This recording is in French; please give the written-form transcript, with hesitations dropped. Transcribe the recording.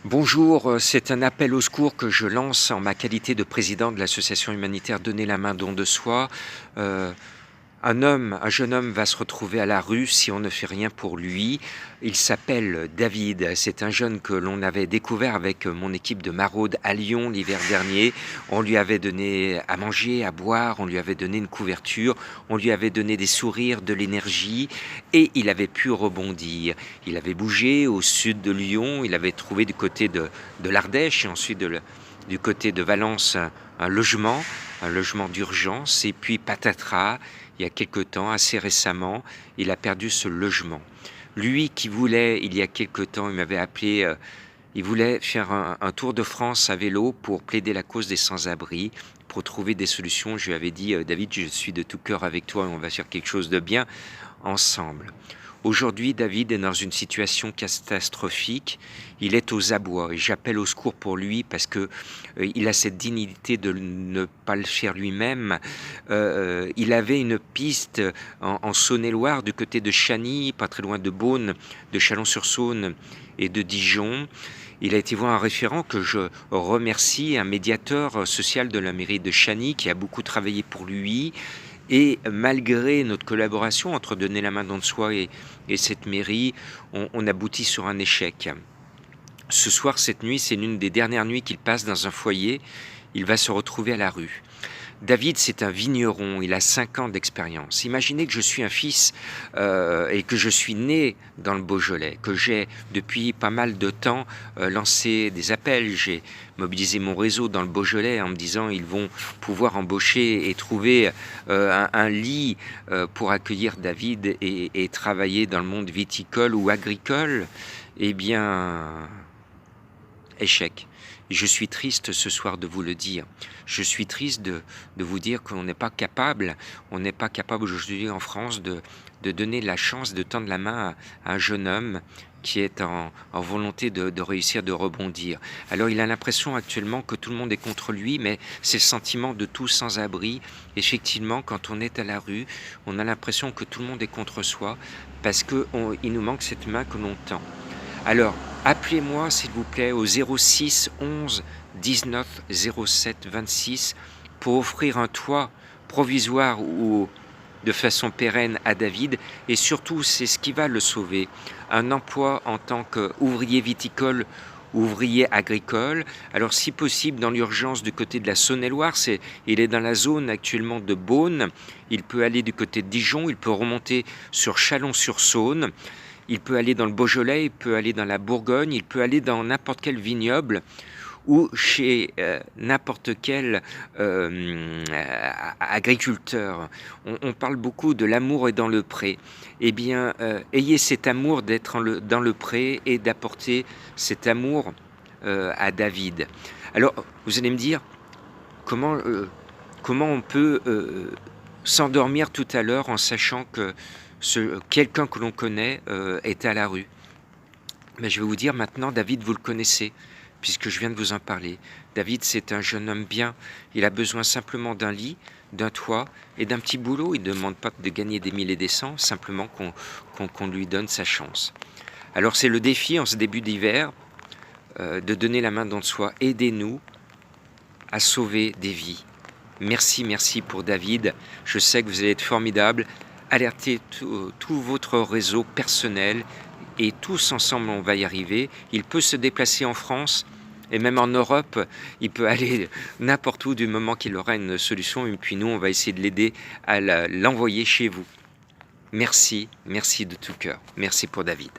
Bonjour, c'est un appel au secours que je lance en ma qualité de président de l'association humanitaire Donner la main, don de soi. Un jeune homme va se retrouver à la rue si on ne fait rien pour lui. Il s'appelle David. C'est un jeune que l'on avait découvert avec mon équipe de maraude à Lyon l'hiver dernier. On lui avait donné à manger, à boire, on lui avait donné une couverture, on lui avait donné des sourires, de l'énergie et il avait pu rebondir. Il avait bougé au sud de Lyon, il avait trouvé du côté de l'Ardèche et ensuite du côté de Valence un logement d'urgence et puis patatras. Il y a quelque temps, assez récemment, il a perdu ce logement. Lui qui voulait, il y a quelque temps, il m'avait appelé, il voulait faire un tour de France à vélo pour plaider la cause des sans-abri, pour trouver des solutions. Je lui avais dit, David, je suis de tout cœur avec toi et on va faire quelque chose de bien ensemble. Aujourd'hui, David est dans une situation catastrophique. Il est aux abois et j'appelle au secours pour lui parce que il a cette dignité de ne pas le faire lui-même. Il avait une piste en Saône-et-Loire du côté de Chagny, pas très loin de Beaune, de Chalon-sur-Saône et de Dijon. Il a été voir un référent que je remercie, un médiateur social de la mairie de Chagny qui a beaucoup travaillé pour lui. Et malgré notre collaboration entre Donner la main, don de soi et cette mairie, on aboutit sur un échec. Ce soir, cette nuit, c'est l'une des dernières nuits qu'il passe dans un foyer. Il va se retrouver à la rue. David, c'est un vigneron, il a 5 ans d'expérience. Imaginez que je suis un fils et que je suis né dans le Beaujolais, que j'ai depuis pas mal de temps lancé des appels. J'ai mobilisé mon réseau dans le Beaujolais en me disant ils vont pouvoir embaucher et trouver un lit pour accueillir David et travailler dans le monde viticole ou agricole. Eh bien, échec. Je suis triste ce soir de vous le dire. Je suis triste de vous dire qu'on n'est pas capable aujourd'hui en France de donner la chance, de tendre la main à un jeune homme qui est en volonté de réussir, de rebondir. Alors il a l'impression actuellement que tout le monde est contre lui, mais c'est le sentiment de tous sans-abri. Effectivement, quand on est à la rue, on a l'impression que tout le monde est contre soi parce qu'il nous manque cette main que l'on tend. Alors, appelez-moi s'il vous plaît au 06 11 19 07 26 pour offrir un toit provisoire ou de façon pérenne à David et surtout c'est ce qui va le sauver, un emploi en tant qu'ouvrier viticole, ouvrier agricole. Alors si possible dans l'urgence du côté de la Saône-et-Loire, il est dans la zone actuellement de Beaune, il peut aller du côté de Dijon, il peut remonter sur Chalon-sur-Saône. Il peut aller dans le Beaujolais, il peut aller dans la Bourgogne, il peut aller dans n'importe quel vignoble ou chez n'importe quel agriculteur. On parle beaucoup de l'amour est dans le pré. Eh bien, ayez cet amour d'être dans le pré et d'apporter cet amour à David. Alors, vous allez me dire, comment on peut s'endormir tout à l'heure en sachant que quelqu'un que l'on connaît est à la rue. Mais je vais vous dire maintenant, David, vous le connaissez, puisque je viens de vous en parler. David, c'est un jeune homme bien. Il a besoin simplement d'un lit, d'un toit et d'un petit boulot. Il ne demande pas de gagner des 1000 et des 100, simplement qu'on lui donne sa chance. Alors c'est le défi en ce début d'hiver de donner la main dans soi. Aidez-nous à sauver des vies. Merci pour David. Je sais que vous allez être formidable. Alertez tout votre réseau personnel et tous ensemble on va y arriver. Il peut se déplacer en France et même en Europe, il peut aller n'importe où du moment qu'il aura une solution et puis nous on va essayer de l'aider à l'envoyer chez vous. Merci de tout cœur. Merci pour David.